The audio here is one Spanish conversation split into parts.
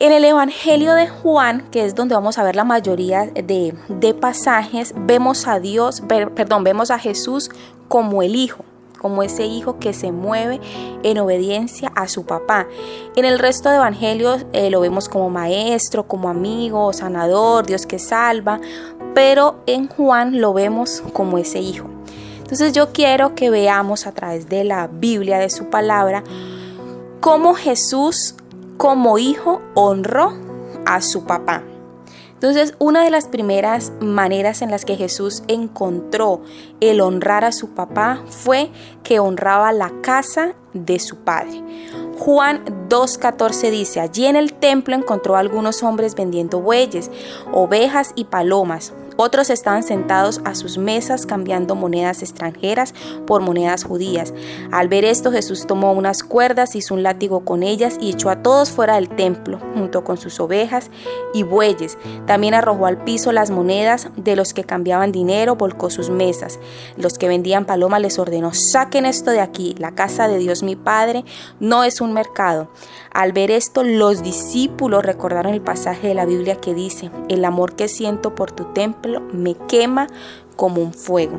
En el Evangelio de Juan, que es donde vamos a ver la mayoría de pasajes, vemos a Jesús como el Hijo, como ese hijo que se mueve en obediencia a su papá. En el resto de evangelios lo vemos como maestro, como amigo, sanador, Dios que salva, pero en Juan lo vemos como ese hijo. Entonces yo quiero que veamos a través de la Biblia, de su palabra, cómo Jesús como hijo honró a su papá. Entonces, una de las primeras maneras en las que Jesús encontró el honrar a su papá fue que honraba la casa de su padre. Juan 2:14 dice: allí en el templo encontró a algunos hombres vendiendo bueyes, ovejas y palomas. Otros estaban sentados a sus mesas cambiando monedas extranjeras por monedas judías. Al ver esto, Jesús tomó unas cuerdas, hizo un látigo con ellas y echó a todos fuera del templo, junto con sus ovejas y bueyes. También arrojó al piso las monedas de los que cambiaban dinero, volcó sus mesas. Los que vendían palomas les ordenó: saquen esto de aquí, la casa de Dios mi Padre no es un mercado. Al ver esto, los discípulos recordaron el pasaje de la Biblia que dice: el amor que siento por tu templo me quema como un fuego.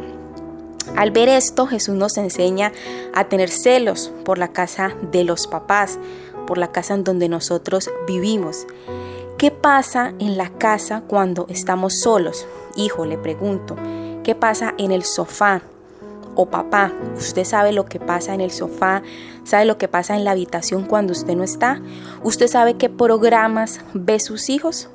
Al ver esto, Jesús nos enseña a tener celos por la casa de los papás, por la casa en donde nosotros vivimos. ¿Qué pasa en la casa cuando estamos solos? Hijo, le pregunto, ¿qué pasa en el sofá? O papá, ¿usted sabe lo que pasa en el sofá? ¿Sabe lo que pasa en la habitación cuando usted no está? ¿Usted sabe qué programas ve sus hijos?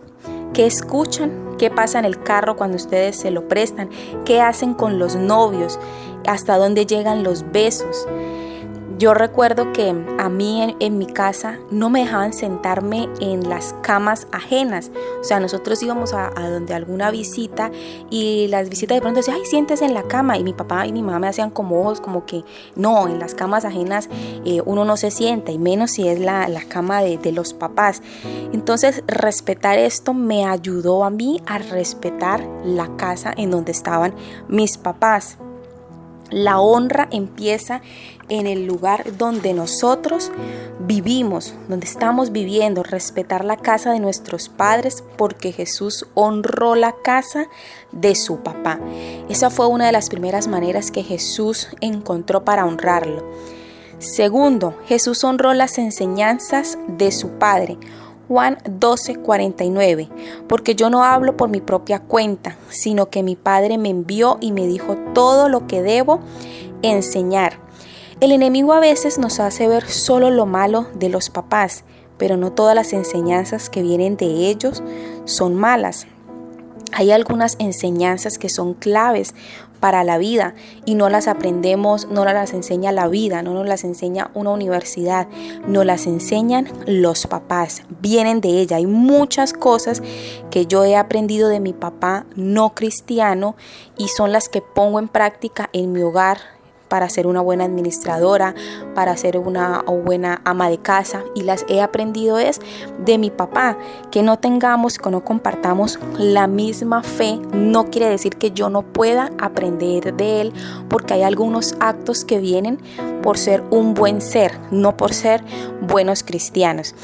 ¿Qué escuchan? ¿Qué pasa en el carro cuando ustedes se lo prestan? ¿Qué hacen con los novios? ¿Hasta dónde llegan los besos? Yo recuerdo que a mí en mi casa no me dejaban sentarme en las camas ajenas. O sea, nosotros íbamos a donde alguna visita y las visitas de pronto decían: ay, siéntese en la cama. Y mi papá y mi mamá me hacían como ojos, como que no, en las camas ajenas uno no se sienta, y menos si es la cama de los papás. Entonces, respetar esto me ayudó a mí a respetar la casa en donde estaban mis papás. La honra empieza en el lugar donde nosotros vivimos, donde estamos viviendo, respetar la casa de nuestros padres, porque Jesús honró la casa de su papá. Esa fue una de las primeras maneras que Jesús encontró para honrarlo. Segundo, Jesús honró las enseñanzas de su padre. Juan 12:49, porque yo no hablo por mi propia cuenta, sino que mi Padre me envió y me dijo todo lo que debo enseñar. El enemigo a veces nos hace ver solo lo malo de los papás, pero no todas las enseñanzas que vienen de ellos son malas. Hay algunas enseñanzas que son claves para la vida y no las aprendemos, no las enseña la vida, no nos las enseña una universidad, nos las enseñan los papás, vienen de ella. Hay muchas cosas que yo he aprendido de mi papá no cristiano y son las que pongo en práctica en mi hogar, para ser una buena administradora, para ser una buena ama de casa, y las he aprendido es de mi papá. Que no compartamos la misma fe no quiere decir que yo no pueda aprender de él, porque hay algunos actos que vienen por ser un buen ser, no por ser buenos cristianos.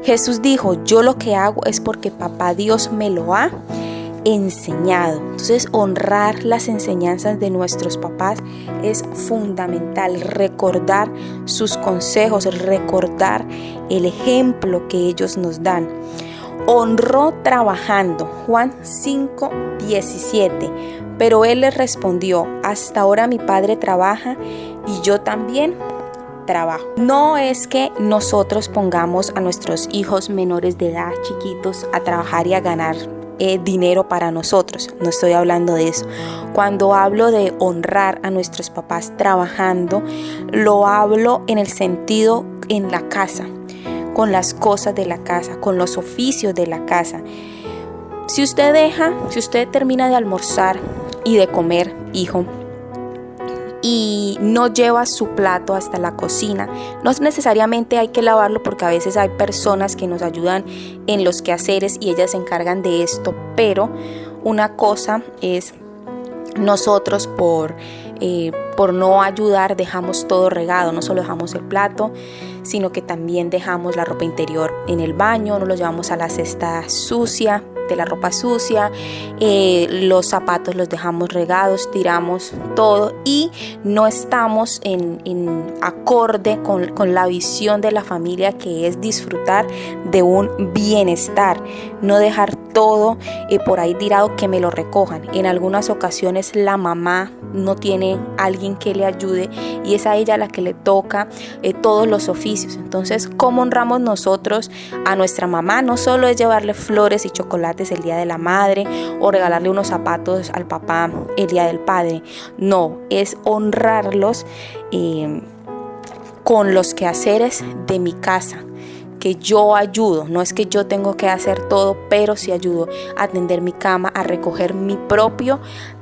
Jesús dijo: yo lo que hago es porque papá Dios me lo ha enseñado. Entonces, honrar las enseñanzas de nuestros papás es fundamental. Recordar sus consejos, recordar el ejemplo que ellos nos dan. Honró trabajando. Juan 5:17. Pero él les respondió: hasta ahora mi padre trabaja y yo también trabajo. No es que nosotros pongamos a nuestros hijos menores de edad, chiquitos, a trabajar y a ganar dinero para nosotros. No estoy hablando de eso. Cuando hablo de honrar a nuestros papás trabajando, lo hablo en el sentido en la casa, con las cosas de la casa, con los oficios de la casa. Si usted termina de almorzar y de comer, hijo, y no lleva su plato hasta la cocina, no necesariamente hay que lavarlo, porque a veces hay personas que nos ayudan en los quehaceres y ellas se encargan de esto, pero una cosa es nosotros por por no ayudar dejamos todo regado, no solo dejamos el plato, sino que también dejamos la ropa interior en el baño, nos lo llevamos a la cesta sucia de la ropa sucia, los zapatos los dejamos regados, tiramos todo y no estamos en acorde con la visión de la familia, que es disfrutar de un bienestar, no dejar todo por ahí tirado, que me lo recojan. En algunas ocasiones la mamá no tiene alguien que le ayude y es a ella la que le toca todos los oficios. Entonces, ¿cómo honramos nosotros a nuestra mamá? No solo es llevarle flores y chocolates el día de la madre o regalarle unos zapatos al papá el día del padre. No, es honrarlos con los quehaceres de mi casa, que yo ayudo. No es que yo tengo que hacer todo, pero sí ayudo a tender mi cama, a recoger mi propio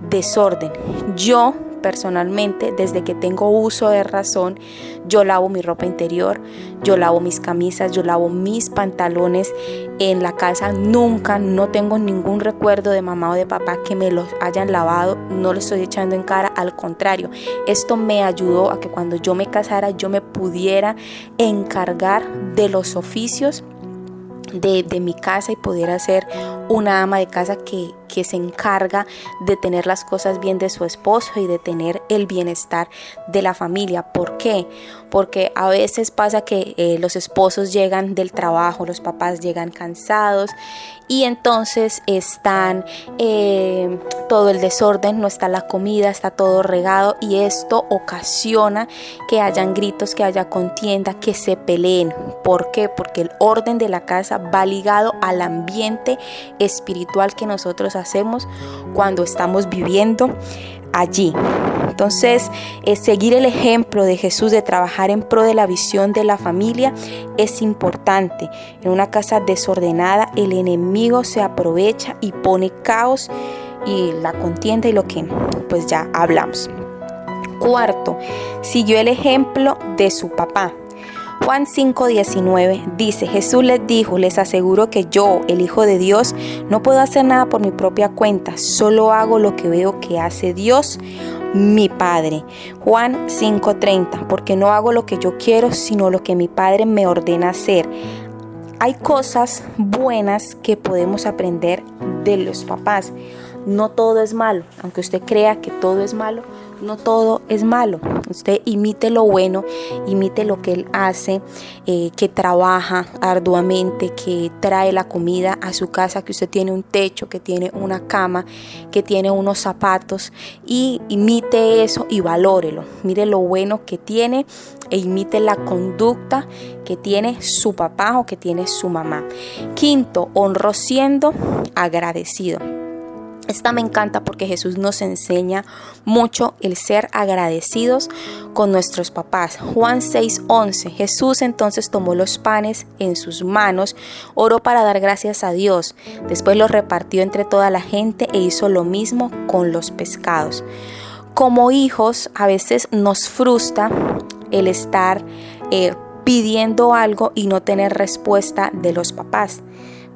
desorden. Yo personalmente, desde que tengo uso de razón, yo lavo mi ropa interior, yo lavo mis camisas, yo lavo mis pantalones en la casa. Nunca, no tengo ningún recuerdo de mamá o de papá que me los hayan lavado. No lo estoy echando en cara, al contrario, esto me ayudó a que cuando yo me casara yo me pudiera encargar de los oficios de mi casa y pudiera ser una ama de casa que se encarga de tener las cosas bien de su esposo y de tener el bienestar de la familia. ¿Por qué? Porque a veces pasa que los esposos llegan del trabajo, los papás llegan cansados y entonces están todo el desorden, no está la comida, está todo regado y esto ocasiona que hayan gritos, que haya contienda, que se peleen. ¿Por qué? Porque el orden de la casa va ligado al ambiente espiritual que nosotros hacemos cuando estamos viviendo allí. Entonces, seguir el ejemplo de Jesús de trabajar en pro de la visión de la familia es importante. En una casa desordenada, el enemigo se aprovecha y pone caos y la contienda y lo que pues ya hablamos. Cuarto, siguió el ejemplo de su papá. Juan 5:19 dice: Jesús les dijo, les aseguro que yo, el Hijo de Dios, no puedo hacer nada por mi propia cuenta, solo hago lo que veo que hace Dios, mi Padre. Juan 5:30, porque no hago lo que yo quiero, sino lo que mi Padre me ordena hacer. Hay cosas buenas que podemos aprender de los papás. No todo es malo, aunque usted crea que todo es malo, no todo es malo. Usted imite lo bueno, imite lo que él hace, que trabaja arduamente, que trae la comida a su casa, que usted tiene un techo, que tiene una cama, que tiene unos zapatos, y imite eso y valórelo. Mire lo bueno que tiene e imite la conducta que tiene su papá o que tiene su mamá. Quinto, honró siendo agradecido. Esta me encanta porque Jesús nos enseña mucho el ser agradecidos con nuestros papás. Juan 6:11, Jesús entonces tomó los panes en sus manos, oró para dar gracias a Dios, después los repartió entre toda la gente e hizo lo mismo con los pescados. Como hijos a veces nos frustra el estar pidiendo algo y no tener respuesta de los papás.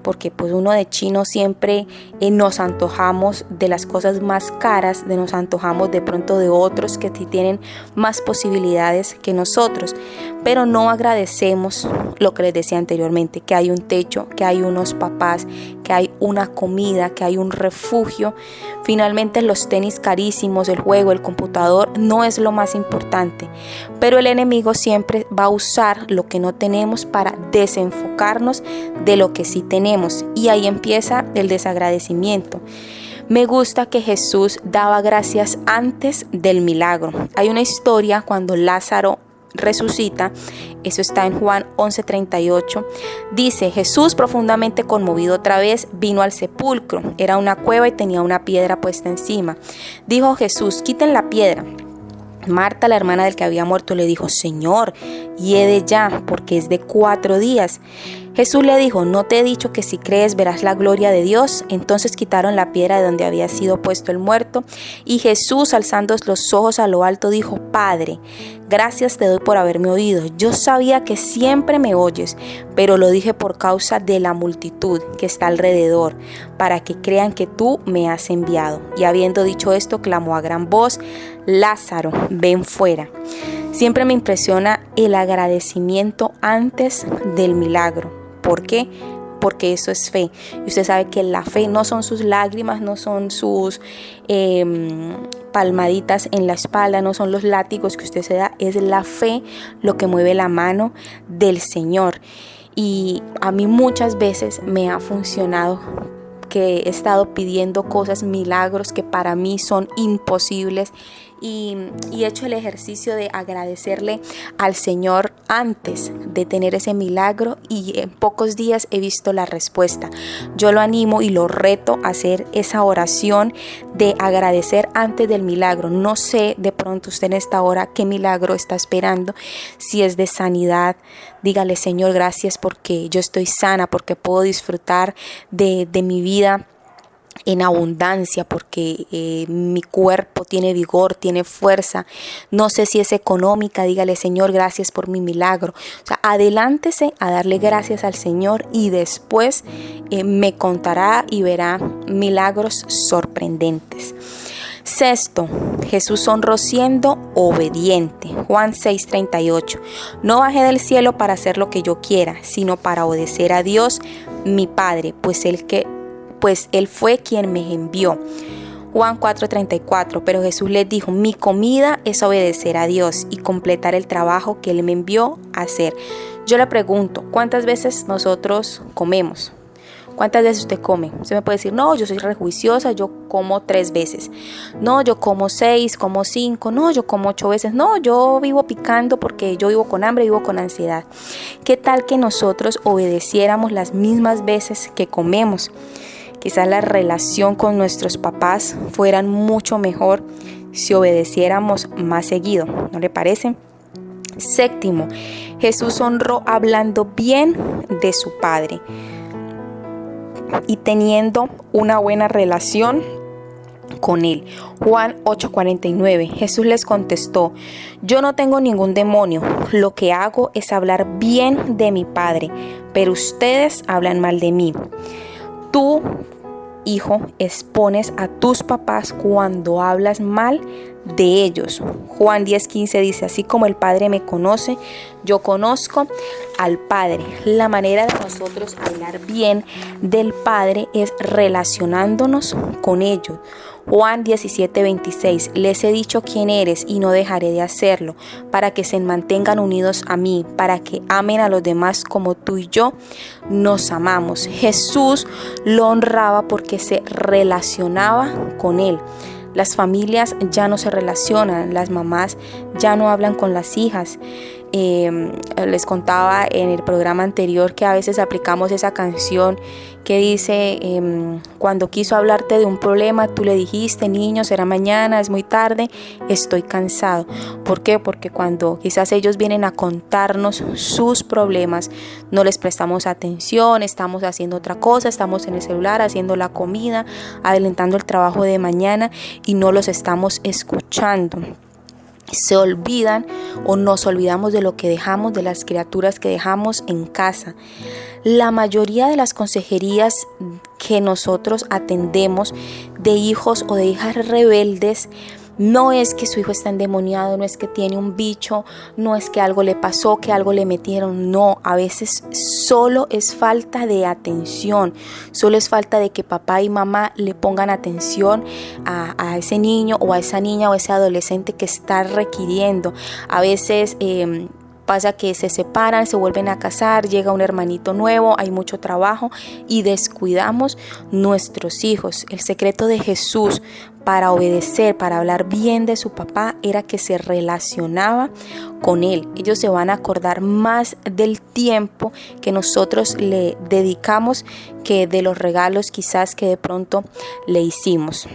Porque pues uno de chino siempre nos antojamos de las cosas más caras, nos antojamos de pronto de otros que sí tienen más posibilidades que nosotros, pero no agradecemos lo que les decía anteriormente, que hay un techo, que hay unos papás, que hay una comida, que hay un refugio. Finalmente los tenis carísimos, el juego, el computador no es lo más importante, pero el enemigo siempre va a usar lo que no tenemos para desenfocarnos de lo que sí tenemos. Y ahí empieza el desagradecimiento. Me gusta que Jesús daba gracias antes del milagro. Hay una historia cuando Lázaro resucita, eso está en Juan 11:38. Dice: Jesús, profundamente conmovido otra vez, vino al sepulcro. Era una cueva y tenía una piedra puesta encima. Dijo Jesús: quiten la piedra. Marta, la hermana del que había muerto, le dijo: Señor, hiede ya, porque es de 4 días. Jesús le dijo: ¿no te he dicho que si crees verás la gloria de Dios? Entonces quitaron la piedra de donde había sido puesto el muerto, y Jesús, alzando los ojos a lo alto, dijo: Padre, gracias te doy por haberme oído. Yo sabía que siempre me oyes, pero lo dije por causa de la multitud que está alrededor, para que crean que tú me has enviado. Y habiendo dicho esto, clamó a gran voz: Lázaro, ven fuera. Siempre me impresiona el agradecimiento antes del milagro. ¿Por qué? Porque eso es fe. Y usted sabe que la fe no son sus lágrimas, no son sus palmaditas en la espalda, no son los látigos que usted se da, es la fe lo que mueve la mano del Señor. Y a mí muchas veces me ha funcionado, que he estado pidiendo cosas, milagros que para mí son imposibles, y he hecho el ejercicio de agradecerle al Señor antes de tener ese milagro, y en pocos días he visto la respuesta. Yo lo animo y lo reto a hacer esa oración de agradecer antes del milagro. No sé, de pronto usted en esta hora qué milagro está esperando. Si es de sanidad, dígale: Señor, gracias porque yo estoy sana, porque puedo disfrutar de mi vida en abundancia, porque mi cuerpo tiene vigor, tiene fuerza. No sé si es económica, dígale: Señor, gracias por mi milagro. O sea, adelántese a darle gracias al Señor, y después me contará y verá milagros sorprendentes. Sexto, Jesús honró siendo obediente. Juan 6:38. No bajé del cielo para hacer lo que yo quiera, sino para obedecer a Dios, mi Padre, pues Él fue quien me envió. Juan 4:34. Pero Jesús les dijo: mi comida es obedecer a Dios y completar el trabajo que Él me envió a hacer. Yo le pregunto, ¿cuántas veces nosotros comemos? ¿Cuántas veces usted come? Usted me puede decir: no, yo soy rejuiciosa, yo como 3 veces. No, yo como 6, como 5. No, yo como 8 veces. No, yo vivo picando porque yo vivo con hambre, vivo con ansiedad. ¿Qué tal que nosotros obedeciéramos las mismas veces que comemos? Quizás la relación con nuestros papás fueran mucho mejor si obedeciéramos más seguido, ¿no le parece? Séptimo, Jesús honró hablando bien de su Padre y teniendo una buena relación con Él. Juan 8:49. Jesús les contestó: yo no tengo ningún demonio, lo que hago es hablar bien de mi Padre, pero ustedes hablan mal de mí. Tú, hijo, expones a tus papás cuando hablas mal de ellos. Juan 10:15 dice: así como el Padre me conoce, yo conozco al Padre. La manera de nosotros hablar bien del Padre es relacionándonos con ellos. Juan 17:26. Les he dicho quién eres y no dejaré de hacerlo, para que se mantengan unidos a mí, para que amen a los demás como tú y yo nos amamos. Jesús lo honraba porque se relacionaba con Él. Las familias ya no se relacionan, las mamás ya no hablan con las hijas. Les contaba en el programa anterior que a veces aplicamos esa canción que dice: cuando quiso hablarte de un problema, tú le dijiste: niño, será mañana, es muy tarde, estoy cansado. ¿Por qué? Porque cuando quizás ellos vienen a contarnos sus problemas, no les prestamos atención, estamos haciendo otra cosa, estamos en el celular haciendo la comida, adelantando el trabajo de mañana, y no los estamos escuchando. Se olvidan o nos olvidamos de lo que dejamos, de las criaturas que dejamos en casa. La mayoría de las consejerías que nosotros atendemos de hijos o de hijas rebeldes, no es que su hijo está endemoniado, no es que tiene un bicho, no es que algo le pasó, que algo le metieron. No, a veces solo es falta de atención, solo es falta de que papá y mamá le pongan atención a ese niño o a esa niña o a ese adolescente que está requiriendo. A veces pasa que se separan, se vuelven a casar, llega un hermanito nuevo, hay mucho trabajo y descuidamos nuestros hijos. El secreto de Jesús para obedecer, para hablar bien de su papá, era que se relacionaba con Él. Ellos se van a acordar más del tiempo que nosotros le dedicamos que de los regalos quizás que de pronto le hicimos.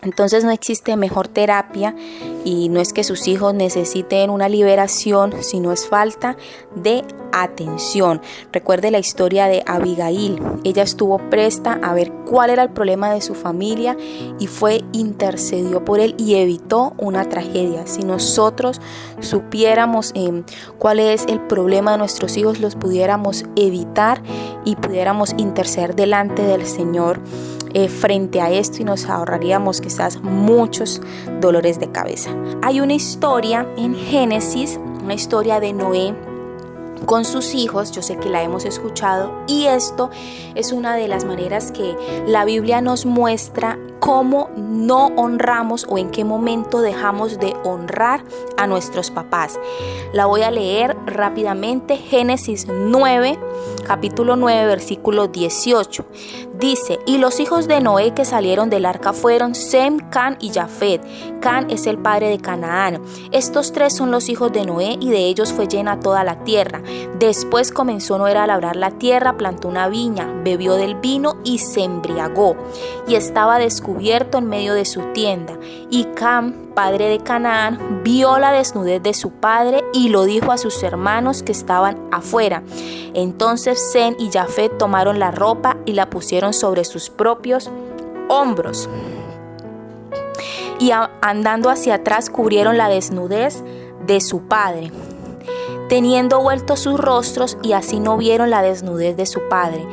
Entonces no existe mejor terapia, y no es que sus hijos necesiten una liberación, sino es falta de atención. Recuerde la historia de Abigail. Ella estuvo presta a ver cuál era el problema de su familia y intercedió por él y evitó una tragedia. Si nosotros supiéramos cuál es el problema de nuestros hijos, los pudiéramos evitar y pudiéramos interceder delante del Señor frente a esto y nos ahorraríamos quizás muchos dolores de cabeza. Hay una historia en Génesis, una historia de Noé con sus hijos, yo sé que la hemos escuchado, y esto es una de las maneras que la Biblia nos muestra cómo no honramos o en qué momento dejamos de honrar a nuestros papás. La voy a leer rápidamente. Génesis 9, capítulo 9, versículo 18. Dice: y los hijos de Noé que salieron del arca fueron Sem, Can y Jafet. Can es el padre de Canaán. Estos tres son los hijos de Noé, y de ellos fue llena toda la tierra. Después comenzó Noé a labrar la tierra, plantó una viña, bebió del vino y se embriagó, y estaba descubierto en medio de su tienda. Y Cam, padre de Canaán, vio la desnudez de su padre y lo dijo a sus hermanos que estaban afuera. Entonces Sem y Jafet tomaron la ropa y la pusieron sobre sus propios hombros, y andando hacia atrás cubrieron la desnudez de su padre, teniendo vueltos sus rostros, y así no vieron la desnudez de su padre.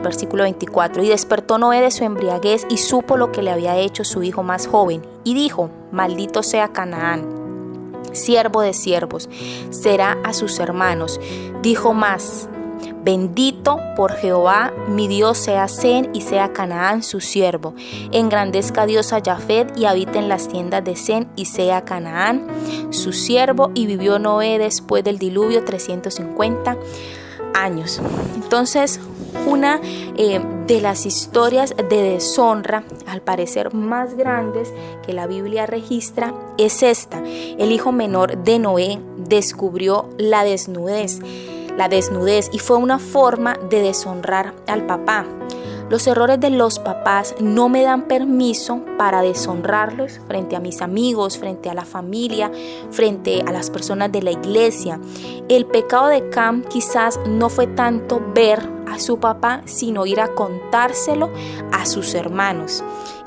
Versículo 24. Y despertó Noé de su embriaguez y supo lo que le había hecho su hijo más joven, y dijo: maldito sea Canaán, siervo de siervos, será a sus hermanos. Dijo más: bendito por Jehová mi Dios sea Sem y sea Canaán su siervo. Engrandezca Dios a Jafet y habite en las tiendas de Sem y sea Canaán su siervo. Y vivió Noé después del diluvio 350 años. Entonces, una de las historias de deshonra, al parecer más grandes que la Biblia registra, es esta. El hijo menor de Noé descubrió la desnudez, y fue una forma de deshonrar al papá. Los errores de los papás no me dan permiso para deshonrarlos frente a mis amigos, frente a la familia, frente a las personas de la iglesia. El pecado de Cam quizás no fue tanto ver a su papá, sino ir a contárselo a sus hermanos.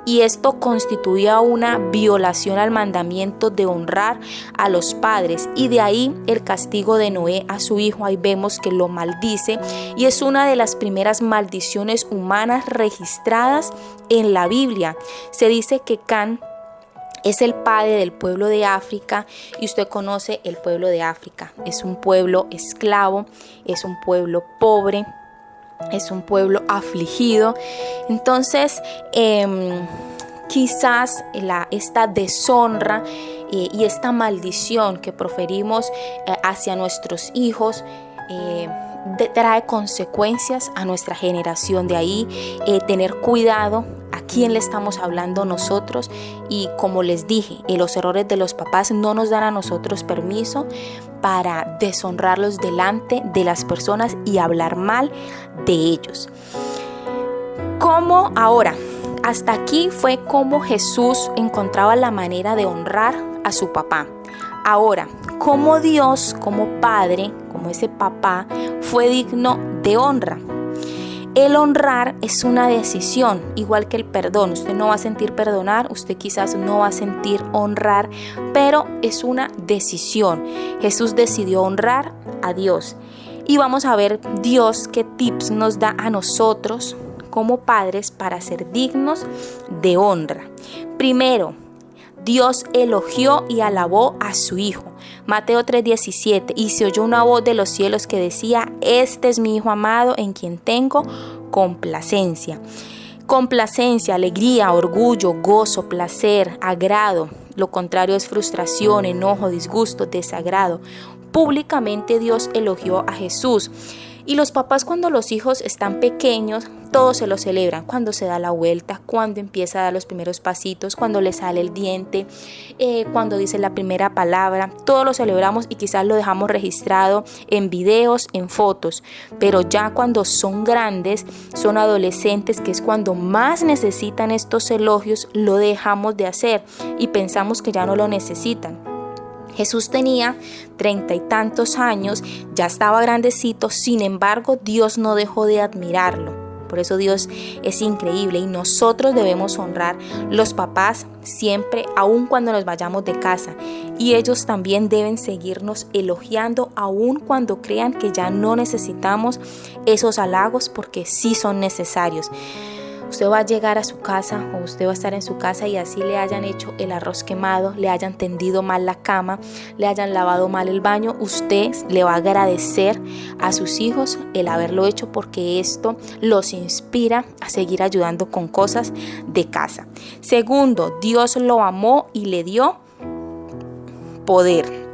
Y esto constituía una violación al mandamiento de honrar a los padres, y de ahí el castigo de Noé a su hijo. Ahí vemos que lo maldice, y es una de las primeras maldiciones humanas registradas en la Biblia. Se dice que Can es el padre del pueblo de África, y usted conoce el pueblo de África. Es un pueblo esclavo, es un pueblo pobre, es un pueblo afligido. Entonces, quizás esta deshonra y esta maldición que proferimos hacia nuestros hijos trae consecuencias a nuestra generación. De ahí tener cuidado a quién le estamos hablando nosotros, y como les dije, los errores de los papás no nos dan a nosotros permiso para deshonrarlos delante de las personas y hablar mal de ellos. ¿Cómo ahora? Hasta aquí fue como Jesús encontraba la manera de honrar a su papá. Ahora, ¿cómo Dios, como Padre, como ese papá, fue digno de honra? El honrar es una decisión, igual que el perdón. Usted no va a sentir perdonar, usted quizás no va a sentir honrar, pero es una decisión. Jesús decidió honrar a Dios. Y vamos a ver Dios qué tips nos da a nosotros como padres para ser dignos de honra. Primero, Dios elogió y alabó a su hijo. Mateo 3:17, y se oyó una voz de los cielos que decía: este es mi hijo amado en quien tengo complacencia. Complacencia, alegría, orgullo, gozo, placer, agrado. Lo contrario es frustración, enojo, disgusto, desagrado. Públicamente Dios elogió a Jesús. Y los papás, cuando los hijos están pequeños, todos se lo celebran. Cuando se da la vuelta, cuando empieza a dar los primeros pasitos, cuando le sale el diente, cuando dice la primera palabra, todos lo celebramos y quizás lo dejamos registrado en videos, en fotos. Pero ya cuando son grandes, son adolescentes, que es cuando más necesitan estos elogios, lo dejamos de hacer y pensamos que ya no lo necesitan. Jesús tenía 30 y tantos años, ya estaba grandecito, sin embargo Dios no dejó de admirarlo. Por eso Dios es increíble, y nosotros debemos honrar los papás siempre, aun cuando nos vayamos de casa. Y ellos también deben seguirnos elogiando, aun cuando crean que ya no necesitamos esos halagos, porque sí son necesarios. Usted va a llegar a su casa o usted va a estar en su casa y así le hayan hecho el arroz quemado, le hayan tendido mal la cama, le hayan lavado mal el baño, usted le va a agradecer a sus hijos el haberlo hecho, porque esto los inspira a seguir ayudando con cosas de casa. Segundo, Dios lo amó y le dio poder.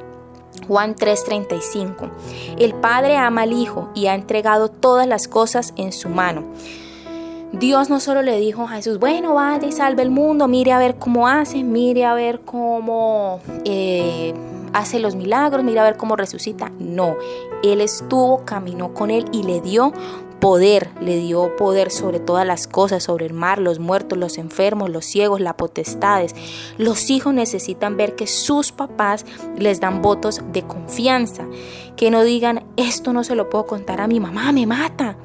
Juan 3:35. El Padre ama al Hijo y ha entregado todas las cosas en su mano. Dios no solo le dijo a Jesús, bueno, vaya y salve el mundo, mire a ver cómo hace, mire a ver cómo hace los milagros, mire a ver cómo resucita. No, Él estuvo, caminó con Él y le dio poder sobre todas las cosas, sobre el mar, los muertos, los enfermos, los ciegos, las potestades. Los hijos necesitan ver que sus papás les dan votos de confianza, que no digan, esto no se lo puedo contar a mi mamá, me mata.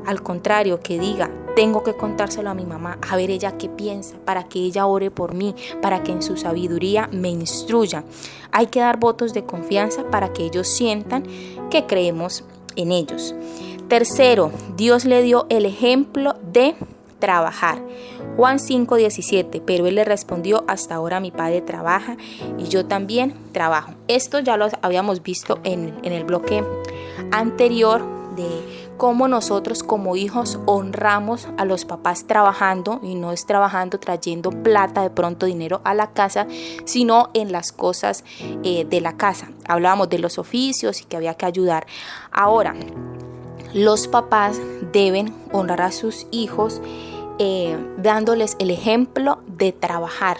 Al contrario, que diga, tengo que contárselo a mi mamá, a ver ella qué piensa, para que ella ore por mí, para que en su sabiduría me instruya. Hay que dar votos de confianza para que ellos sientan que creemos en ellos. Tercero, Dios le dio el ejemplo de trabajar. Juan 5:17, pero él le respondió, hasta ahora mi padre trabaja y yo también trabajo. Esto ya lo habíamos visto en el bloque anterior, de cómo nosotros como hijos honramos a los papás trabajando, y no es trabajando trayendo plata, de pronto dinero a la casa, sino en las cosas de la casa. Hablábamos de los oficios y que había que ayudar. Ahora, los papás deben honrar a sus hijos dándoles el ejemplo de trabajar.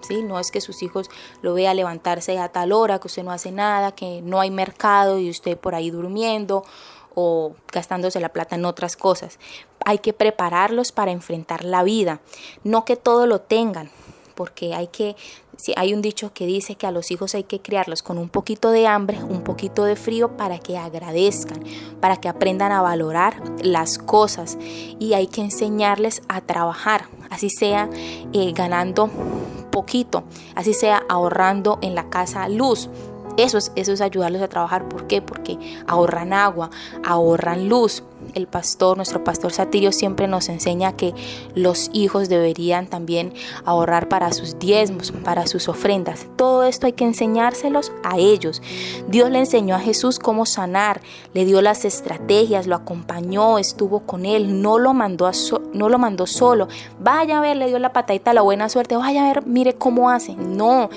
¿Sí? No es que sus hijos lo vean levantarse a tal hora, que usted no hace nada, que no hay mercado y usted por ahí durmiendo o gastándose la plata en otras cosas. Hay que prepararlos para enfrentar la vida, no que todo lo tengan, porque hay un dicho que dice que a los hijos hay que criarlos con un poquito de hambre, un poquito de frío, para que agradezcan, para que aprendan a valorar las cosas, y hay que enseñarles a trabajar, así sea ganando poquito, así sea ahorrando en la casa luz. Eso es ayudarlos a trabajar. ¿Por qué? Porque ahorran agua, ahorran luz. Nuestro pastor Satirio siempre nos enseña que los hijos deberían también ahorrar para sus diezmos, para sus ofrendas. Todo esto hay que enseñárselos a ellos. Dios le enseñó a Jesús cómo sanar, le dio las estrategias, lo acompañó, estuvo con él, no lo mandó solo. Vaya a ver, le dio la patadita, la buena suerte, vaya a ver, mire cómo hace. No,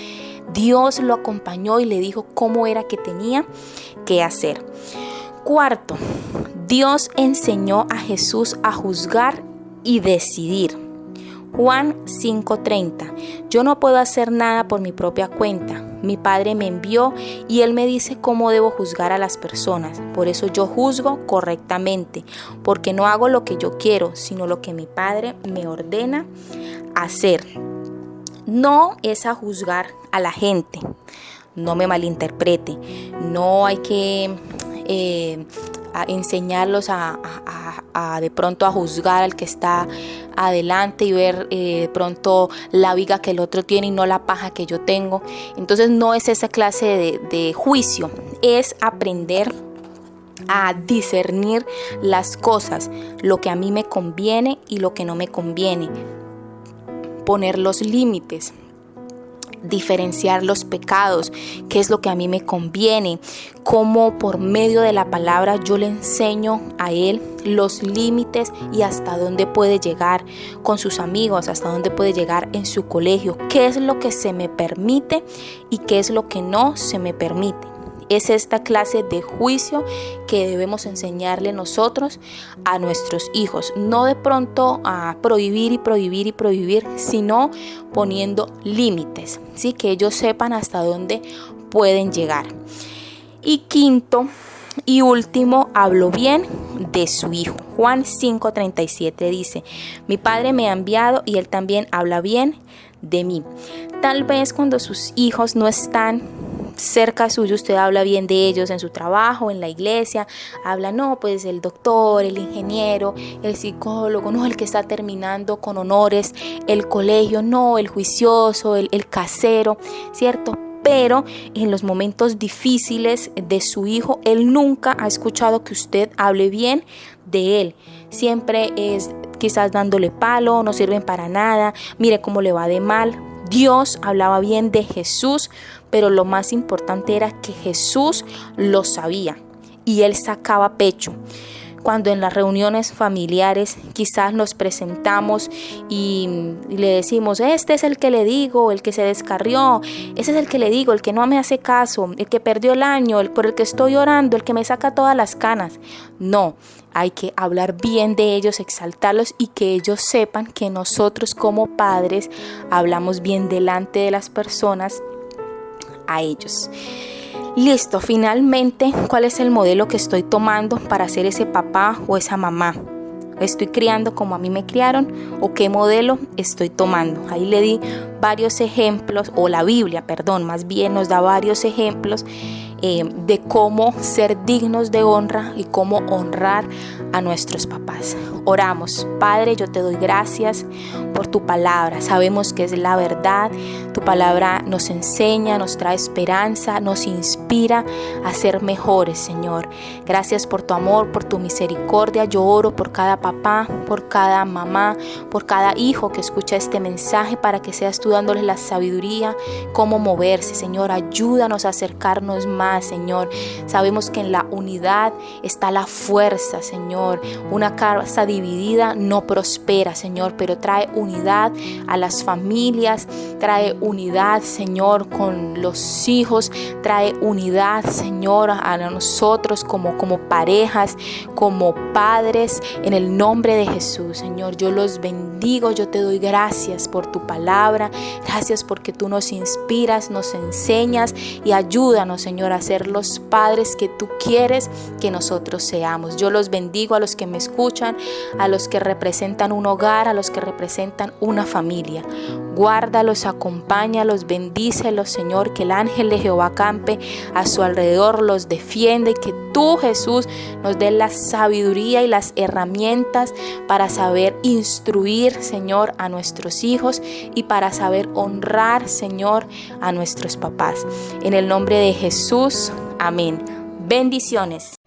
Dios lo acompañó y le dijo cómo era que tenía que hacer. Cuarto, Dios enseñó a Jesús a juzgar y decidir. Juan 5:30. Yo no puedo hacer nada por mi propia cuenta. Mi Padre me envió y Él me dice cómo debo juzgar a las personas. Por eso yo juzgo correctamente, porque no hago lo que yo quiero, sino lo que mi Padre me ordena hacer. No es a juzgar a la gente, no me malinterprete. No hay que a enseñarlos a de pronto a juzgar al que está adelante y ver de pronto la viga que el otro tiene y no la paja que yo tengo. Entonces no es esa clase de juicio, es aprender a discernir las cosas, lo que a mí me conviene y lo que no me conviene, poner los límites, diferenciar los pecados, qué es lo que a mí me conviene, cómo por medio de la palabra yo le enseño a él los límites y hasta dónde puede llegar con sus amigos, hasta dónde puede llegar en su colegio, qué es lo que se me permite y qué es lo que no se me permite. Es esta clase de juicio que debemos enseñarle nosotros a nuestros hijos. No de pronto a prohibir, sino poniendo límites, ¿sí? Que ellos sepan hasta dónde pueden llegar. Y quinto y último, habló bien de su hijo. Juan 5:37 dice, mi Padre me ha enviado y Él también habla bien de mí. Tal vez cuando sus hijos no están cerca suyo, usted habla bien de ellos en su trabajo, en la iglesia, habla, no, pues el doctor, el ingeniero, el psicólogo, no, el que está terminando con honores el colegio, no, el juicioso, el casero, ¿cierto? pero en los momentos difíciles de su hijo, él nunca ha escuchado que usted hable bien de él. Siempre es quizás dándole palo, no sirven para nada, mire cómo le va de mal. Dios hablaba bien de Jesús, pero lo más importante era que Jesús lo sabía y él sacaba pecho. Cuando en las reuniones familiares quizás nos presentamos y le decimos, este es el que le digo, el que se descarrió, ese es el que le digo, el que no me hace caso, el que perdió el año, el por el que estoy orando, el que me saca todas las canas. No, hay que hablar bien de ellos, exaltarlos y que ellos sepan que nosotros como padres hablamos bien delante de las personas a ellos. Listo, finalmente, ¿cuál es el modelo que estoy tomando para ser ese papá o esa mamá? ¿Estoy criando como a mí me criaron o qué modelo estoy tomando? Ahí le di varios ejemplos, o la Biblia, más bien nos da varios ejemplos de cómo ser dignos de honra y cómo honrar a nuestros papás. Oramos. Padre, yo te doy gracias por tu palabra. Sabemos que es la verdad. Tu palabra nos enseña, nos trae esperanza, nos inspira a ser mejores, Señor. Gracias por tu amor, por tu misericordia. Yo oro por cada papá, por cada mamá, por cada hijo que escucha este mensaje, para que seas tú dándoles la sabiduría, cómo moverse, Señor. Ayúdanos a acercarnos más, Señor. Sabemos que en la unidad está la fuerza, Señor. Una casa dividida no prospera, Señor, pero trae unidad a las familias, trae unidad, Señor, con los hijos, trae unidad, Señor, a nosotros como parejas, como padres, en el nombre de Jesús, Señor. Yo los bendigo, yo te doy gracias por tu palabra, gracias porque tú nos inspiras, nos enseñas y ayúdanos, Señor, a ser los padres que tú quieres que nosotros seamos. Yo los bendigo a los que me escuchan, a los que representan un hogar, a los que representan una familia. Guárdalos, acompáñalos, bendícelos, Señor, que el ángel de Jehová campe a su alrededor, los defiende y que tú, Jesús, nos des la sabiduría y las herramientas para saber instruir, Señor, a nuestros hijos y para saber honrar, Señor, a nuestros papás. En el nombre de Jesús, amén. Bendiciones.